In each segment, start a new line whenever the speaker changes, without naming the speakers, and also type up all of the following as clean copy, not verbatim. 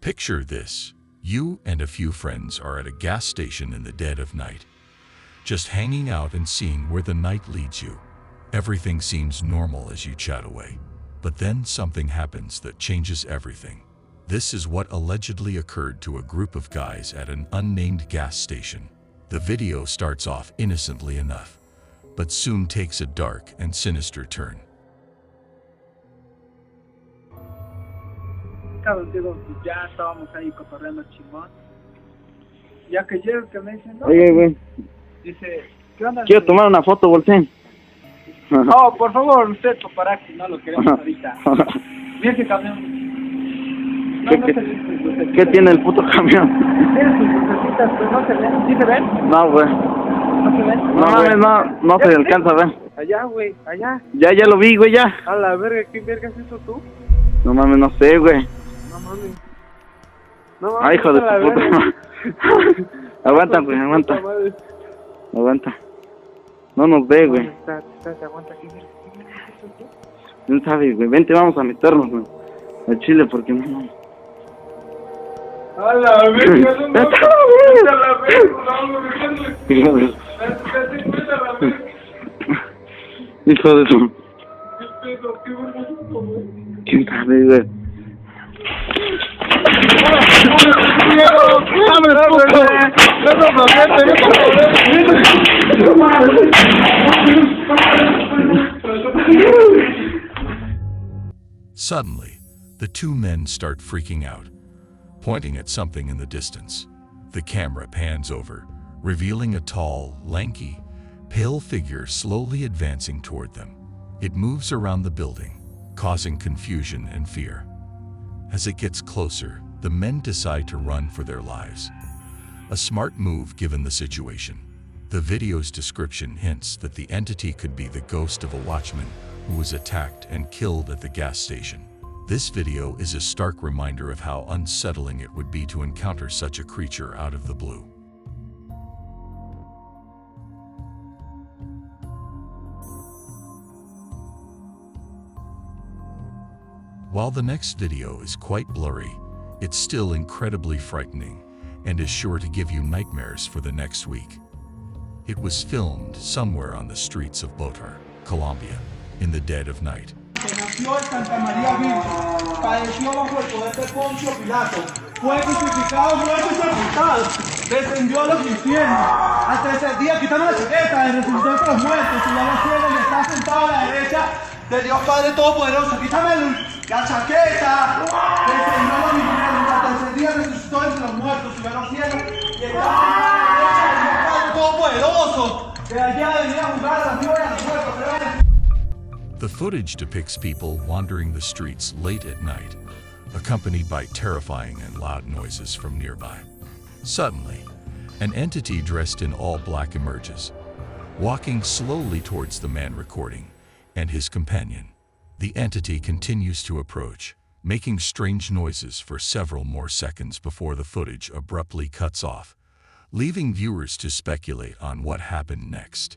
Picture this. You and a few friends are at a gas station in the dead of night, just hanging out and seeing where the night leads you. Everything seems normal as you chat away, but then something happens that changes everything. This is what allegedly occurred to a group of guys at an unnamed gas station. The video starts off innocently enough, but soon takes a dark and sinister turn.
Digo, ya estábamos ahí cotorreando chingón. Ya que llega que me dicen, no,
Oye, güey,
dice, ¿qué onda?
quiero tomar una foto, volteen.
No, por favor, usted paparazzi, no lo queremos ahorita. Mira ese camión. No,
¿Qué,
no
qué-
se ven sus lucecitas.
¿Qué tiene el puto camión?
Tiene sus lucecitas, pero no se ven. ¿Sí se ven?
No, güey.
¿No se ven?
No mames, no
¿Ya
se
ves?
alcanza a ver.
Allá, güey, allá.
Ya lo vi, güey, ya.
A la verga, ¿qué verga es eso tú?
No mames, no sé, güey.
No mames. No mames.
Ay, hijo de
a la
tu puta
verga.
madre. Aguanta, güey, aguanta.
Puta madre.
Aguanta. No nos ve, güey.
Se aguanta aquí, mira. ¿Qué verga es eso tú?
¿Quién sabe, güey? Vente, vamos a meternos, güey. Al chile, porque no mames.
A la verga, no mames. A la verga, no
Hijo de...
mames.
Hijo de su...
¿Qué pedo? ¿Qué verga es esto, güey?
¿Quién sabe, güey?
Suddenly, the two men start freaking out, pointing at something in the distance. The camera pans over, revealing a tall, lanky, pale figure slowly advancing toward them. It moves around the building, causing confusion and fear. As it gets closer, the men decide to run for their lives. A smart move given the situation. The video's description hints that the entity could be the ghost of a watchman who was attacked and killed at the gas station. This video is a stark reminder of how unsettling it would be to encounter such a creature out of the blue. While the next video is quite blurry, it's still incredibly frightening and is sure to give you nightmares for the next week. It was filmed somewhere on the streets of Bogotá, Colombia, in the dead of night.
Nació en Santa María Virgen, padeció bajo el poder de Poncio Pilato, fue crucificado, muerto y sepultado, descendió a los infiernos, al tercer día quitando la chaqueta y resucitó entre los muertos, subió a los cielos y está sentado a la derecha de Dios Padre Todopoderoso. Quítame la chaqueta, descendió a los infiernos, al tercer día resucitó entre los muertos, subió a los cielos y está sentado a la derecha de Dios Padre Todopoderoso. De allá venía a jugar a las vivas y a los muertos, pero
The footage depicts people wandering the streets late at night, accompanied by terrifying and loud noises from nearby. Suddenly, an entity dressed in all black emerges, walking slowly towards the man recording and his companion. The entity continues to approach, making strange noises for several more seconds before the footage abruptly cuts off, leaving viewers to speculate on what happened next.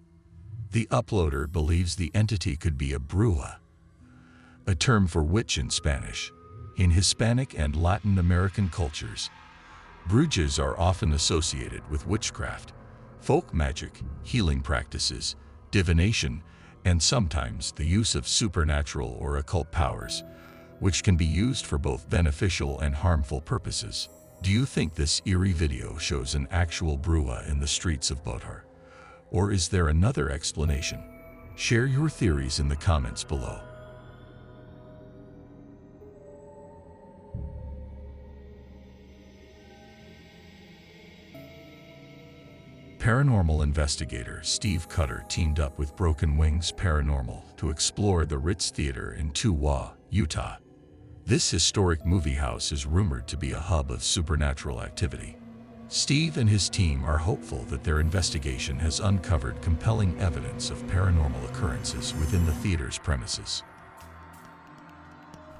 The uploader believes the entity could be a bruja, a term for witch in Spanish. In Hispanic and Latin American cultures, brujas are often associated with witchcraft, folk magic, healing practices, divination, and sometimes the use of supernatural or occult powers, which can be used for both beneficial and harmful purposes. Do you think this eerie video shows an actual bruja in the streets of Bogotá? Or is there another explanation? Share your theories in the comments below. Paranormal investigator Steve Cutter teamed up with Broken Wings Paranormal to explore the Ritz Theater in Tuwa, Utah. This historic movie house is rumored to be a hub of supernatural activity. Steve and his team are hopeful that their investigation has uncovered compelling evidence of paranormal occurrences within the theater's premises.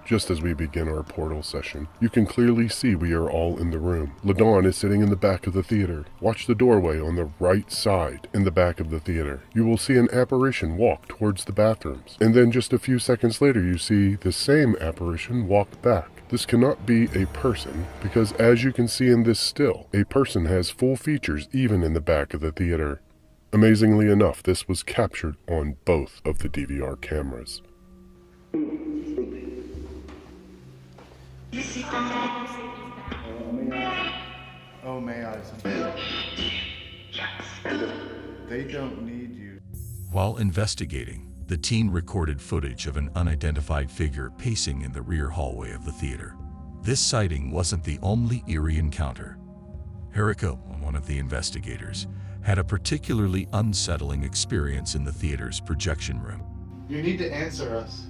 Just as we begin our portal session, you can clearly see we are all in the room. LaDawn is sitting in the back of the theater. Watch the doorway on the right side in the back of the theater. You will see an apparition walk towards the bathrooms. And then just a few seconds later, you see the same apparition walk back. This cannot be a person because, as you can see in this still, a person has full features even in the back of the theater. Amazingly enough, this was captured on both of the DVR cameras.
Oh, may I? They don't need you.
While investigating, the teen recorded footage of an unidentified figure pacing in the rear hallway of the theater. This sighting wasn't the only eerie encounter. Erica, one of the investigators, had a particularly unsettling experience in the theater's projection room.
You need to answer us.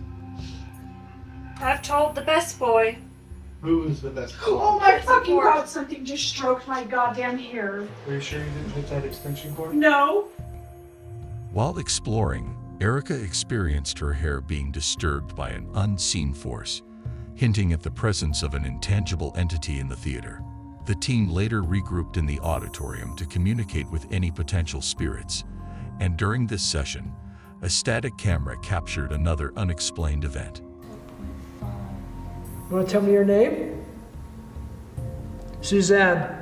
I've told the best boy.
Who is the best?
Oh my fucking god, something just stroked my goddamn hair.
Are you sure you didn't hit that extension cord?
No.
While exploring, Erica experienced her hair being disturbed by an unseen force, hinting at the presence of an intangible entity in the theater. The team later regrouped in the auditorium to communicate with any potential spirits, and during this session, a static camera captured another unexplained event.
You want to tell me your name? Suzanne.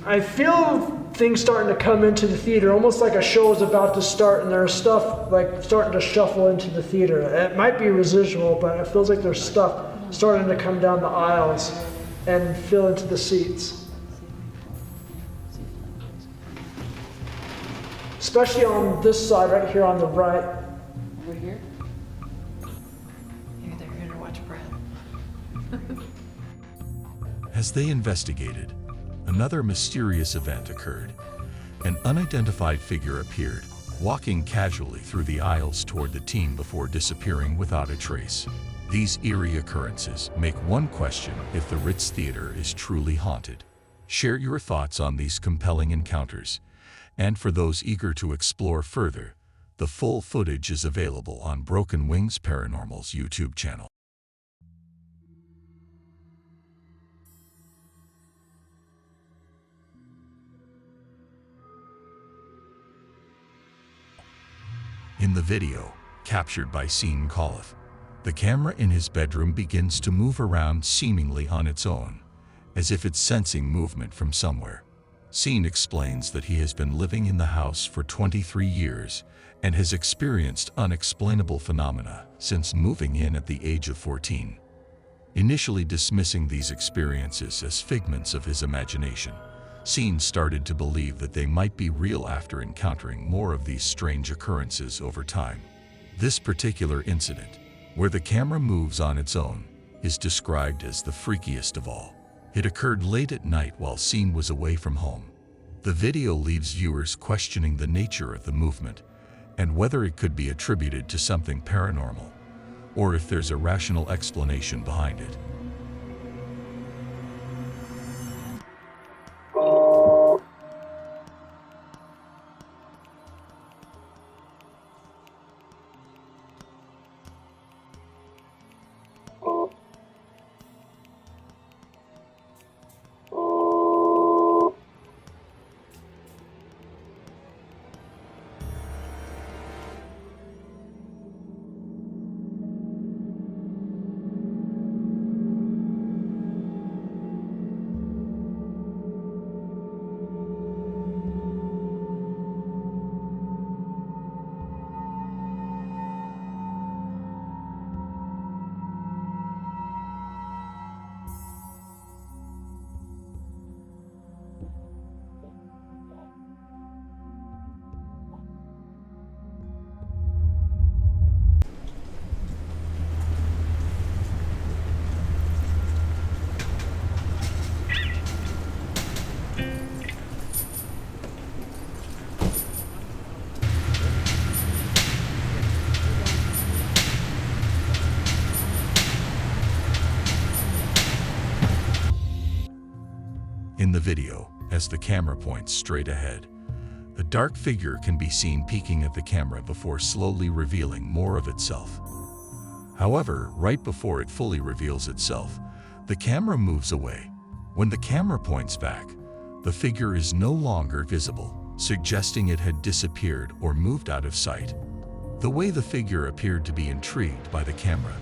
I feel things starting to come into the theater, almost like a show is about to start and there's stuff like starting to shuffle into the theater. It might be residual, but it feels like there's stuff starting to come down the aisles and fill into the seats. Especially on this side right here on the right.
Over here? Maybe they're here to watch Brad.
As they investigated, another mysterious event occurred. An unidentified figure appeared, walking casually through the aisles toward the team before disappearing without a trace. These eerie occurrences make one question if the Ritz Theater is truly haunted. Share your thoughts on these compelling encounters. And for those eager to explore further, the full footage is available on Broken Wings Paranormal's YouTube channel. In the video, captured by Scene Coliff, the camera in his bedroom begins to move around seemingly on its own, as if it's sensing movement from somewhere. Scene explains that he has been living in the house for 23 years and has experienced unexplainable phenomena since moving in at the age of 14. Initially dismissing these experiences as figments of his imagination, Scene started to believe that they might be real after encountering more of these strange occurrences over time. This particular incident, where the camera moves on its own, is described as the freakiest of all. It occurred late at night while Scene was away from home. The video leaves viewers questioning the nature of the movement and whether it could be attributed to something paranormal, or if there's a rational explanation behind it. In the video, as the camera points straight ahead, a dark figure can be seen peeking at the camera before slowly revealing more of itself. However, right before it fully reveals itself, the camera moves away. When the camera points back, the figure is no longer visible, suggesting it had disappeared or moved out of sight. The way the figure appeared to be intrigued by the camera,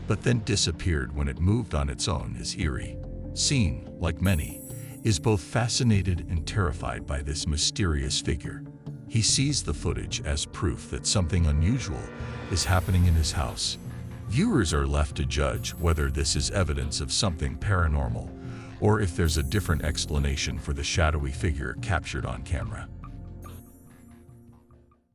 but then disappeared when it moved on its own is eerie. Scene, like many, is both fascinated and terrified by this mysterious figure. He sees the footage as proof that something unusual is happening in his house. Viewers are left to judge whether this is evidence of something paranormal or if there's a different explanation for the shadowy figure captured on camera.